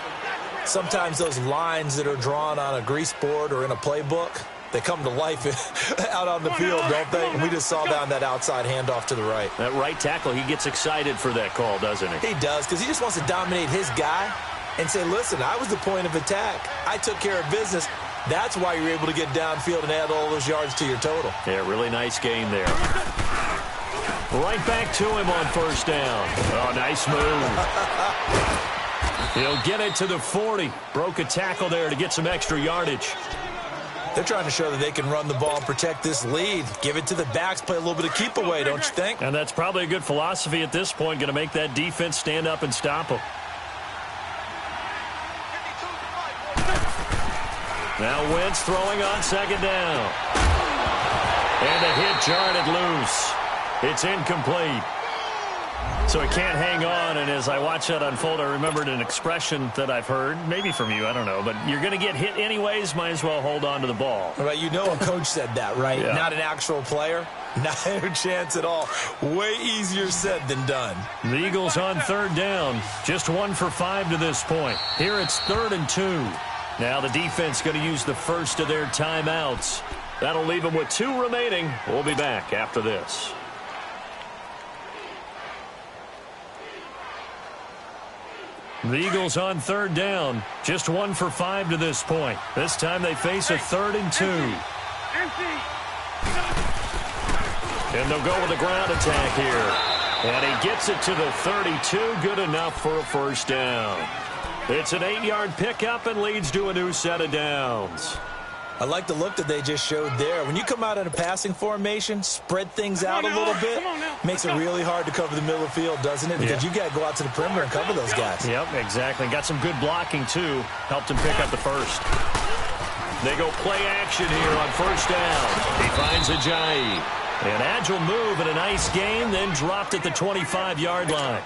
Sometimes those lines that are drawn on a grease board or in a playbook, they come to life out on the field, don't they? And we just saw down that outside handoff to the right. That right tackle, he gets excited for that call, doesn't he? He does, because he just wants to dominate his guy and say, listen, I was the point of attack. I took care of business. That's why you're able to get downfield and add all those yards to your total. Yeah, really nice game there. Right back to him on 1st down. Oh, nice move. He'll get it to the 40. Broke a tackle there to get some extra yardage. They're trying to show that they can run the ball and protect this lead. Give it to the backs, play a little bit of keep away, don't you think? And that's probably a good philosophy at this point, going to make that defense stand up and stop them. Now Wentz throwing on 2nd down. And the hit jarred loose. It's incomplete. So it can't hang on, and as I watch that unfold, I remembered an expression that I've heard, maybe from you, I don't know, but you're going to get hit anyways, might as well hold on to the ball. Right, you know a coach said that, right? Yeah. Not an actual player. Not a chance at all. Way easier said than done. The Eagles on 3rd down. Just 1 for 5 to this point. Here it's 3rd and 2. Now the defense going to use the first of their timeouts. That'll leave them with 2 remaining. We'll be back after this. The Eagles on 3rd down. Just 1 for 5 to this point. This time they face a 3rd and 2. And they'll go with a ground attack here. And he gets it to the 32. Good enough for a 1st down. It's an 8-yard pickup and leads to a new set of downs. I like the look that they just showed there. When you come out in a passing formation, spread things out a little bit, makes it really hard to cover the middle of the field, doesn't it? Because you got to go out to the perimeter and cover those guys. Yep, exactly. Got some good blocking, too. Helped him pick up the 1st. They go play action here on 1st down. He finds Ajayi. An agile move and a nice gain, then dropped at the 25-yard line.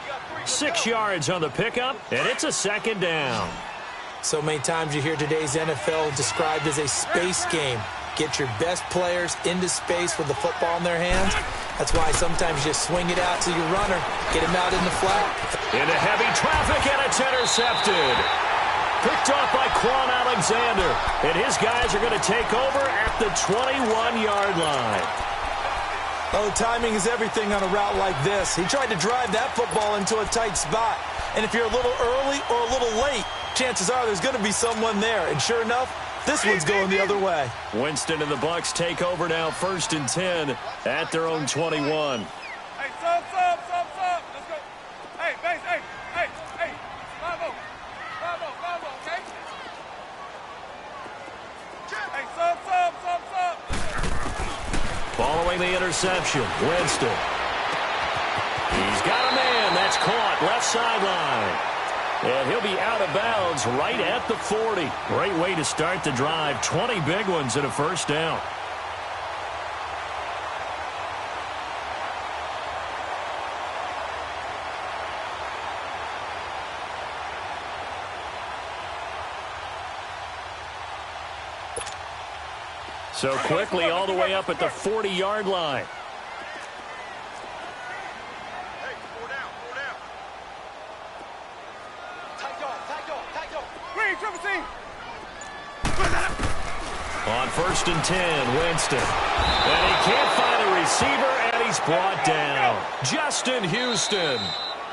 6 yards on the pickup, and it's a 2nd down. So many times you hear today's NFL described as a space game. Get your best players into space with the football in their hands. That's why sometimes you swing it out to your runner, get him out in the flat. Into heavy traffic, and it's intercepted. Picked off by Quan Alexander. And his guys are going to take over at the 21-yard line. Oh, timing is everything on a route like this. He tried to drive that football into a tight spot. And if you're a little early or a little late, chances are there's going to be someone there. And sure enough, this one's going the other way. Winston and the Bucs take over now, 1st and 10 at their own 21. Hey, sub. Let's go. Hey, base, hey. 5-0, okay? Hey, sub. Following the interception, Winston. He's got a man. That's caught left sideline. And he'll be out of bounds right at the 40. Great way to start the drive. 20 big ones and a 1st down. So quickly all the way up at the 40-yard line. Hey, 4 down. Tight dog. Green, triple team. On 1st and 10, Winston. And he can't find a receiver, and he's brought down. Justin Houston.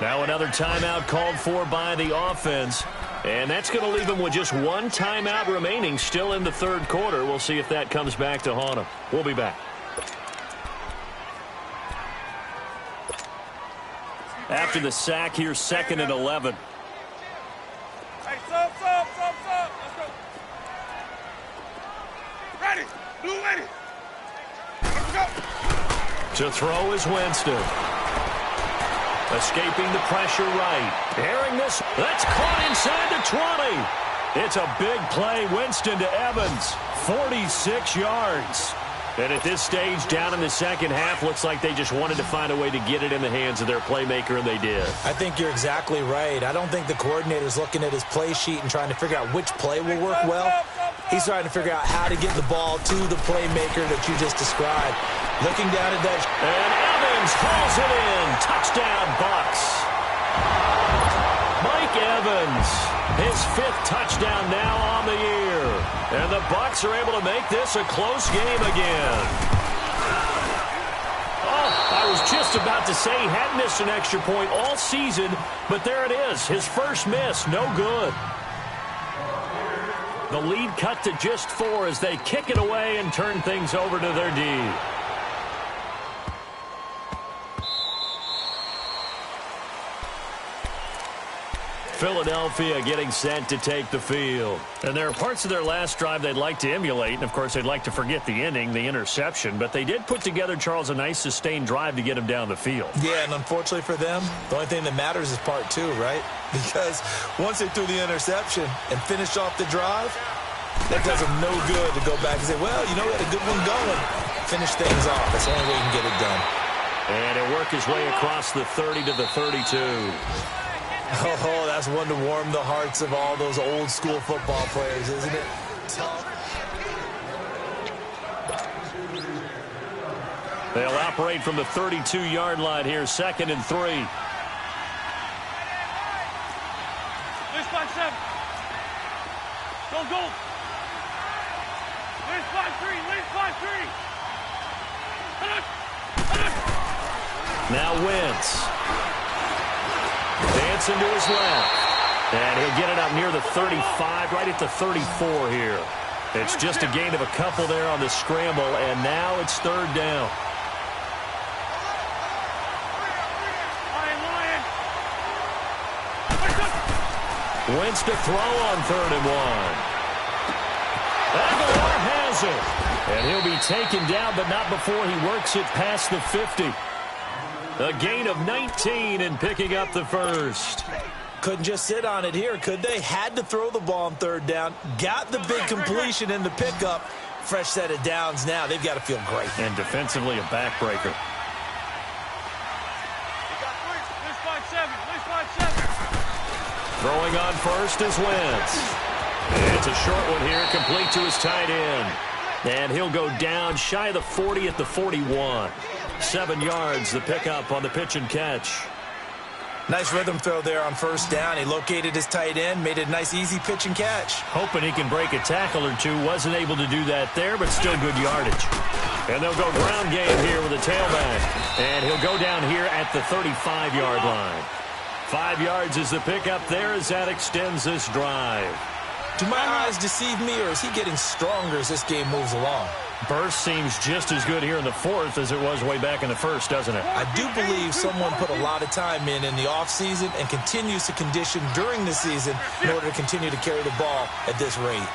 Now another timeout called for by the offense. And that's going to leave him with just 1 timeout remaining still in the 3rd quarter. We'll see if that comes back to haunt him. We'll be back. After the sack, here's 2nd and 11. Hey, sub. Let's go. ready. Blue ready. Let's go. To throw is Winston. Escaping the pressure right. Airing this. That's caught inside the 20. It's a big play. Winston to Evans. 46 yards. And at this stage, down in the second half, looks like they just wanted to find a way to get it in the hands of their playmaker, and they did. I think you're exactly right. I don't think the coordinator's looking at his play sheet and trying to figure out which play will work well. He's trying to figure out how to get the ball to the playmaker that you just described. Looking down at that. And Evans hauls it in. Touchdown, Bucks. Mike Evans, his 5th touchdown now on the year. And the Bucks are able to make this a close game again. Oh, I was just about to say he hadn't missed an extra point all season, but there it is. His first miss, no good. The lead cut to just 4 as they kick it away and turn things over to their D. Philadelphia getting set to take the field. And there are parts of their last drive they'd like to emulate. And, of course, they'd like to forget the ending, the interception. But they did put together, Charles, a nice sustained drive to get him down the field. Yeah, and unfortunately for them, the only thing that matters is part 2, right? Because once they threw the interception and finished off the drive, that does them no good to go back and say, well, you know, we had a good one going. Finish things off. That's the only way you can get it done. And it worked his way across the 30 to the 32. Oh, that's one to warm the hearts of all those old school football players, isn't it? They'll operate from the 32-yard line here, 2nd and 3. There's 5-7. Go. There's 5-3. There's 5-3. Now Wentz. Dancing to his left. And he'll get it up near the 35, right at the 34 here. It's just a gain of a couple there on the scramble, and now it's 3rd down. Wentz to throw on 3rd and 1. Aguilar has it. And he'll be taken down, but not before he works it past the 50. A gain of 19 and picking up the first. Couldn't just sit on it here, could they? Had to throw the ball on 3rd down. Got the big completion in the pickup. Fresh set of downs now. They've got to feel great. And defensively, a backbreaker. Throwing on first is Wentz. It's a short one here, complete to his tight end. And he'll go down shy of the 40 at the 41. 7 yards, the pickup on the pitch and catch. Nice rhythm throw there on 1st down. He located his tight end, made it a nice, easy pitch and catch. Hoping he can break a tackle or two. Wasn't able to do that there, but still good yardage. And they'll go ground game here with a tailback. And he'll go down here at the 35-yard line. 5 yards is the pickup there as that extends this drive. Do my eyes deceive me, or is he getting stronger as this game moves along? Burst seems just as good here in the 4th as it was way back in the 1st, doesn't it? I do believe someone put a lot of time in the offseason and continues to condition during the season in order to continue to carry the ball at this rate.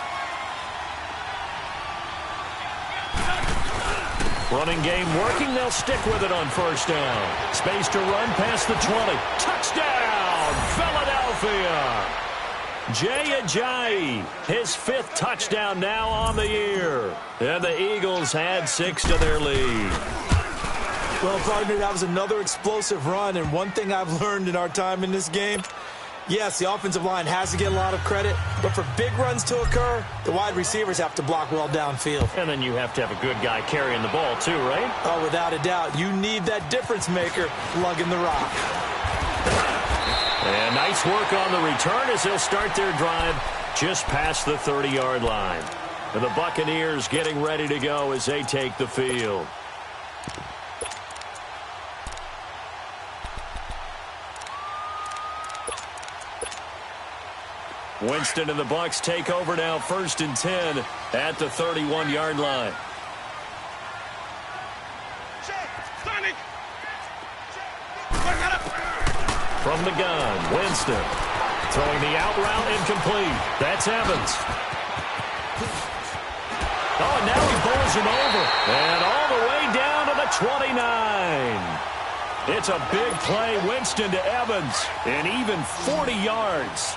Running game working. They'll stick with it on 1st down. Space to run past the 20. Touchdown, Philadelphia! Jay Ajayi, his 5th touchdown now on the year. And the Eagles add 6 to their lead. Well, partner, that was another explosive run, and one thing I've learned in our time in this game, yes, the offensive line has to get a lot of credit, but for big runs to occur, the wide receivers have to block well downfield. And then you have to have a good guy carrying the ball too, right? Oh, without a doubt. You need that difference maker lugging the rock. And nice work on the return as they'll start their drive just past the 30-yard line. And the Buccaneers getting ready to go as they take the field. Winston and the Bucs take over now, 1st and 10 at the 31-yard line. From the gun, Winston throwing the out route incomplete. That's Evans. Oh, and now he bowls him over. And all the way down to the 29. It's a big play, Winston to Evans, and even 40 yards.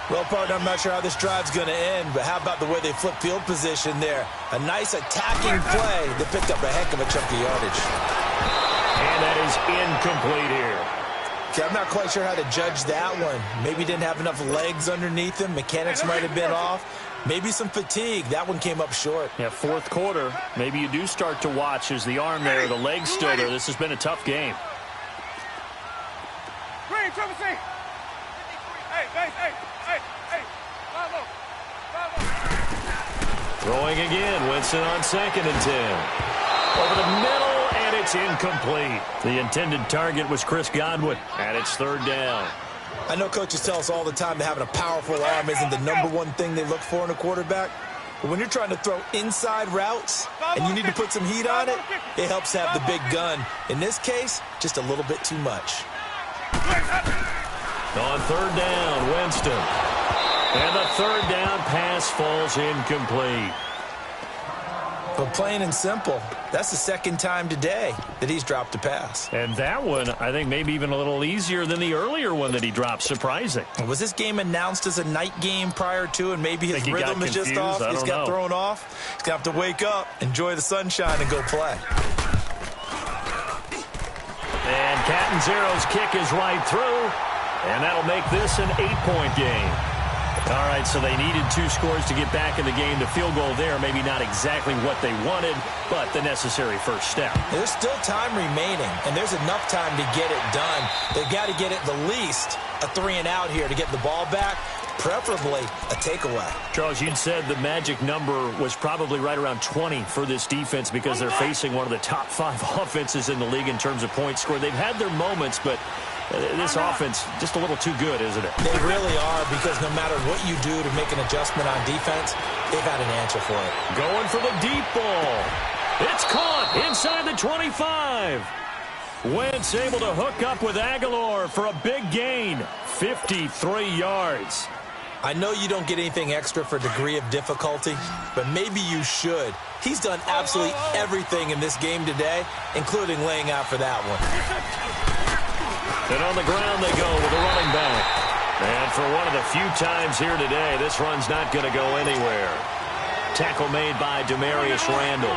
Well, partner, I'm not sure how this drive's going to end, but how about the way they flip field position there? A nice attacking play that picked up a heck of a chunk of yardage. And that is incomplete here. Okay, I'm not quite sure how to judge that one. Maybe didn't have enough legs underneath him. Mechanics might have been off. Maybe some fatigue. That one came up short. Yeah, fourth quarter. Maybe you do start to watch as the arm there, the leg's still there. This has been a tough game. Green, triple C. Hey, base, hey. Throwing again, Winston on 2nd and 10. Over the middle, and it's incomplete. The intended target was Chris Godwin, and it's 3rd down. I know coaches tell us all the time that having a powerful arm isn't the #1 thing they look for in a quarterback. But when you're trying to throw inside routes and you need to put some heat on it, it helps to have the big gun. In this case, just a little bit too much. On 3rd down, Winston. And the 3rd down pass falls incomplete. But plain and simple, that's the 2nd time today that he's dropped a pass. And that one, I think, maybe even a little easier than the earlier one that he dropped. Surprising. Was this game announced as a night game prior to, and maybe his rhythm is just off? He's got thrown off. He's going to have to wake up, enjoy the sunshine, and go play. And Catanzero's kick is right through, and that'll make this an 8-point game. All right, so they needed 2 scores to get back in the game. The field goal there, maybe not exactly what they wanted, but the necessary first step. There's still time remaining, and there's enough time to get it done. They've got to get it the least a 3-and-out here to get the ball back, preferably a takeaway. Charles, you'd said the magic number was probably right around 20 for this defense because they're facing one of the top 5 offenses in the league in terms of points scored. They've had their moments, but this offense just a little too good, isn't it? They really are, because no matter what you do to make an adjustment on defense, they've got an answer for it. Going for the deep ball. It's caught inside the 25. Wentz able to hook up with Aguilar for a big gain, 53 yards. I know you don't get anything extra for degree of difficulty, but maybe you should. He's done absolutely everything in this game today, including laying out for that one. And on the ground they go with the running back. And for one of the few times here today, this run's not going to go anywhere. Tackle made by Demarius Randall.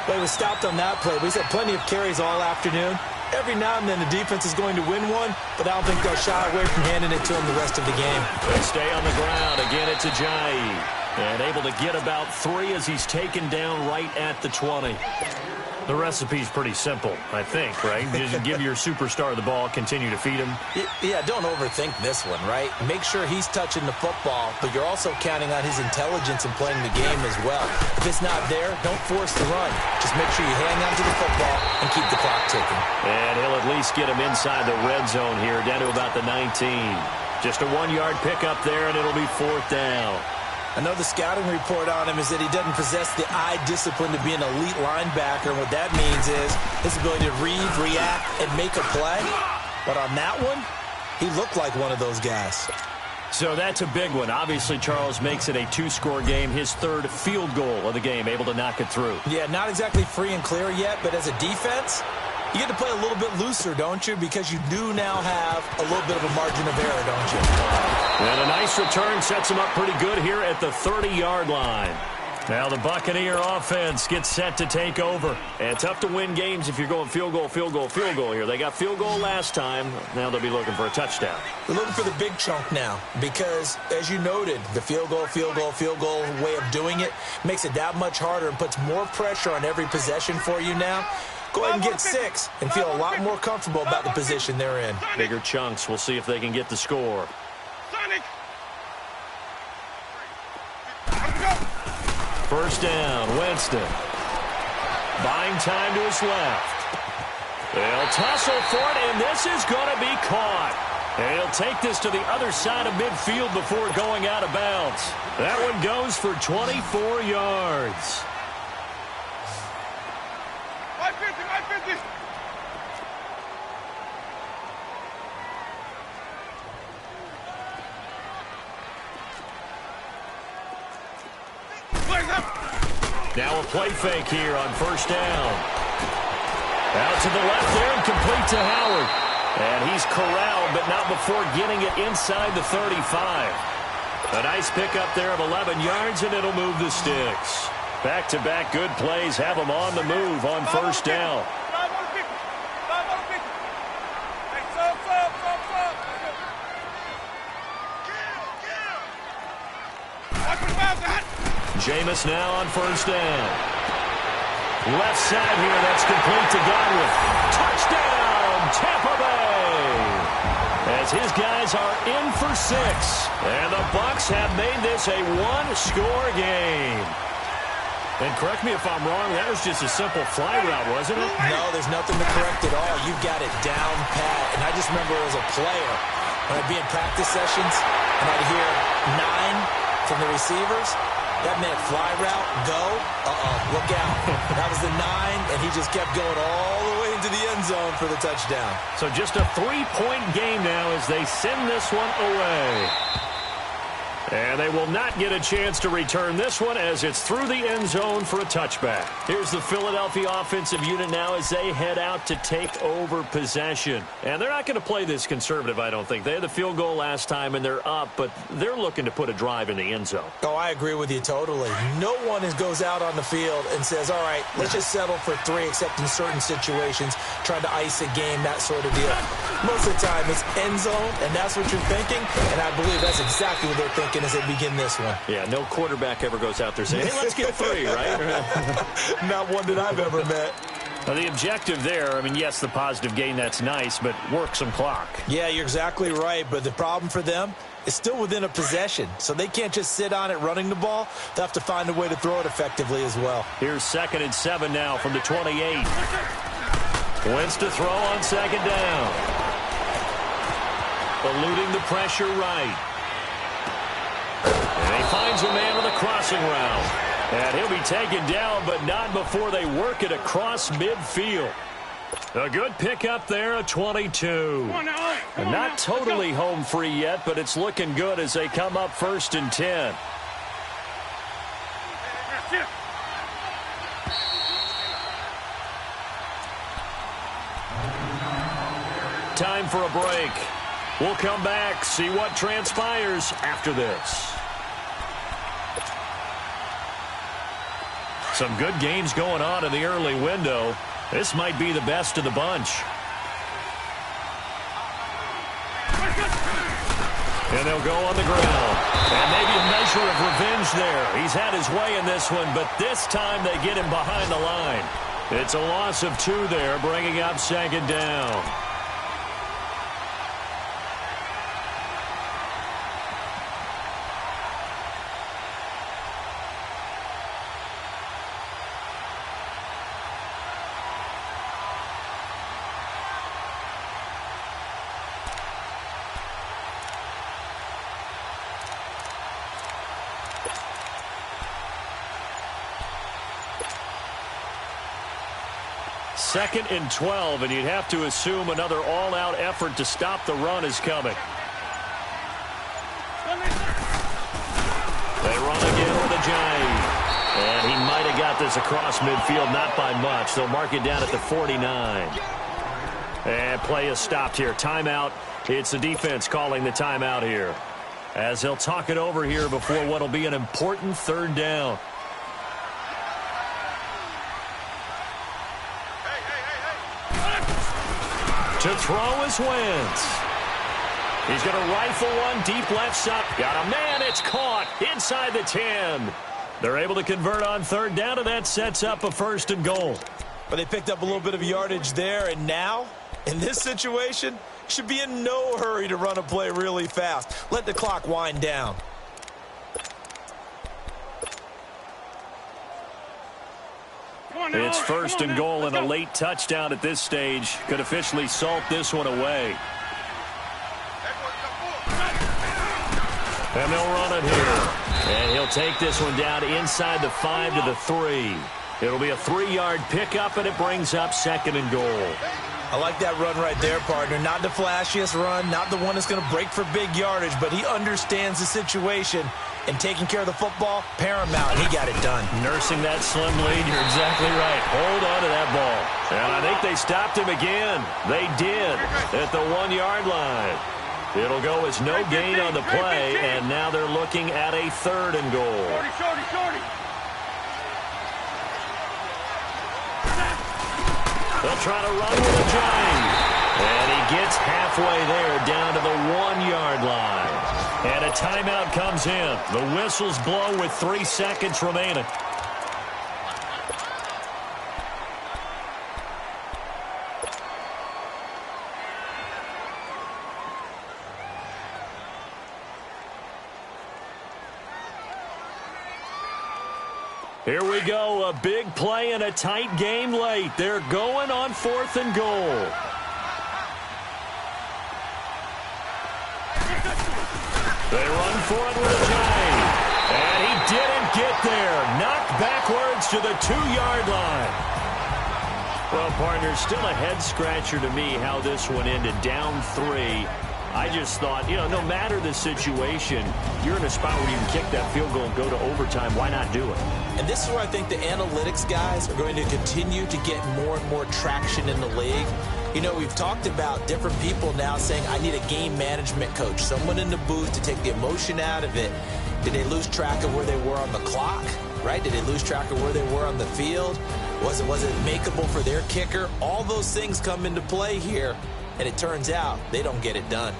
Well, he was stopped on that play. We've had plenty of carries all afternoon. Every now and then the defense is going to win one, but I don't think they'll shy away from handing it to him the rest of the game. They stay on the ground. Again, it's Ajayi. And able to get about 3 as he's taken down right at the 20. The recipe's pretty simple, I think, right? Just give your superstar the ball, continue to feed him. Yeah, don't overthink this one, right? Make sure he's touching the football, but you're also counting on his intelligence in playing the game as well. If it's not there, don't force the run. Just make sure you hang on to the football and keep the clock ticking. And he'll at least get him inside the red zone here, down to about the 19. Just a 1-yard pickup there, and it'll be 4th down. I know the scouting report on him is that he doesn't possess the eye discipline to be an elite linebacker. What that means is his ability to read, react, and make a play. But on that one, he looked like one of those guys. So that's a big one. Obviously, Charles makes it a 2-score game. His 3rd field goal of the game, able to knock it through. Yeah, not exactly free and clear yet, but as a defense, you get to play a little bit looser, don't you? Because you do now have a little bit of a margin of error, don't you? And a nice return sets him up pretty good here at the 30-yard line. Now the Buccaneer offense gets set to take over. And tough to win games if you're going field goal, field goal, field goal here. They got field goal last time. Now they'll be looking for a touchdown. They're looking for the big chunk now because, as you noted, the field goal, field goal, field goal way of doing it makes it that much harder and puts more pressure on every possession for you now. Go ahead and get 6 and feel a lot more comfortable about the position they're in. Bigger chunks. We'll see if they can get the score. First down, Winston. Buying time to his left. They'll tussle for it, and this is going to be caught. And he'll take this to the other side of midfield before going out of bounds. That one goes for 24 yards. 550. Now a play fake here on first down. Out to the left there and complete to Howard. And he's corralled, but not before getting it inside the 35. A nice pickup there of 11 yards, and it'll move the sticks. Back-to-back good plays have them on the move on first down. Jameis now on first down. Left side here, that's complete to Godwin. Touchdown, Tampa Bay! As his guys are in for 6. And the Bucs have made this a one-score game. And correct me if I'm wrong, that was just a simple fly route, wasn't it? No, there's nothing to correct at all. You've got it down pat. And I just remember as a player, when I'd be in practice sessions, and I'd hear 9 from the receivers, that meant fly route, go, look out. That was the 9, and he just kept going all the way into the end zone for the touchdown. So just a 3-point game now as they send this one away. And they will not get a chance to return this one as it's through the end zone for a touchback. Here's the Philadelphia offensive unit now as they head out to take over possession. And they're not going to play this conservative, I don't think. They had the field goal last time and they're up, but they're looking to put a drive in the end zone. Oh, I agree with you totally. No one goes out on the field and says, all right, let's just settle for 3, except in certain situations, trying to ice a game, that sort of deal. Most of the time, it's end zone, and that's what you're thinking, and I believe that's exactly what they're thinking as they begin this one. Yeah, no quarterback ever goes out there saying, hey, let's get 3, right? Not one that I've ever met. Well, the objective there, I mean, yes, the positive gain, that's nice, but work some clock. Yeah, you're exactly right, but the problem for them is still within a possession, so they can't just sit on it running the ball. They'll have to find a way to throw it effectively as well. Here's 2nd and 7 now from the 28. Wentz to throw on 2nd down. Eluding the pressure right. And he finds a man on the crossing route. And he'll be taken down, but not before they work it across midfield. A good pickup there, a 22. Not totally home free yet, but it's looking good as they come up 1st and 10. Time for a break. We'll come back, see what transpires after this. Some good games going on in the early window. This might be the best of the bunch. And they'll go on the ground. And maybe a measure of revenge there. He's had his way in this one, but this time they get him behind the line. It's a loss of 2 there, bringing up 2nd down. Second and 12, and you'd have to assume another all-out effort to stop the run is coming. They run again with a giant. And he might have got this across midfield, not by much. They'll mark it down at the 49. And play is stopped here. Timeout. It's the defense calling the timeout here, as they'll talk it over here before what will be an important 3rd down. To throw is Wentz. He's going to rifle one deep left side. Got a man. It's caught inside the 10. They're able to convert on 3rd down, and that sets up a 1st and goal. But they picked up a little bit of yardage there, and now, in this situation, should be in no hurry to run a play really fast. Let the clock wind down. It's 1st and goal, and a late touchdown at this stage could officially salt this one away. And they'll run it here. And he'll take this one down inside the 5 to the 3. It'll be a 3-yard pickup, and it brings up 2nd and goal. I like that run right there, partner. Not the flashiest run, not the one that's going to break for big yardage, but he understands the situation, and taking care of the football, paramount. He got it done. Nursing that slim lead, you're exactly right. Hold on to that ball. And I think they stopped him again. They did at the 1-yard line. It'll go as no gain on the play, and now they're looking at a 3rd and goal. Shorty. They'll try to run with a drag. And he gets halfway there down to the 1-yard line. And a timeout comes in. The whistles blow with 3 seconds remaining. Here we go, a big play and a tight game late. They're going on 4th and goal. They run for it with a drag. And he didn't get there. Knocked backwards to the 2-yard line. Well, partner, still a head-scratcher to me how this one ended. Down 3. I just thought, no matter the situation, you're in a spot where you can kick that field goal and go to overtime. Why not do it? And this is where I think the analytics guys are going to continue to get more and more traction in the league. We've talked about different people now saying, I need a game management coach, someone in the booth to take the emotion out of it. Did they lose track of where they were on the clock, right? Did they lose track of where they were on the field? Was it makeable for their kicker? All those things come into play here, and it turns out they don't get it done.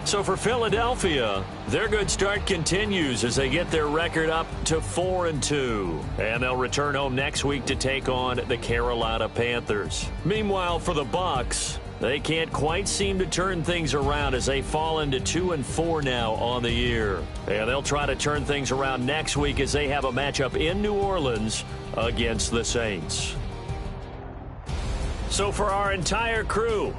So for Philadelphia, their good start continues as they get their record up to 4-2. And they'll return home next week to take on the Carolina Panthers. Meanwhile, for the Bucs, they can't quite seem to turn things around as they fall into 2-4 now on the year. And they'll try to turn things around next week as they have a matchup in New Orleans against the Saints. So for our entire crew...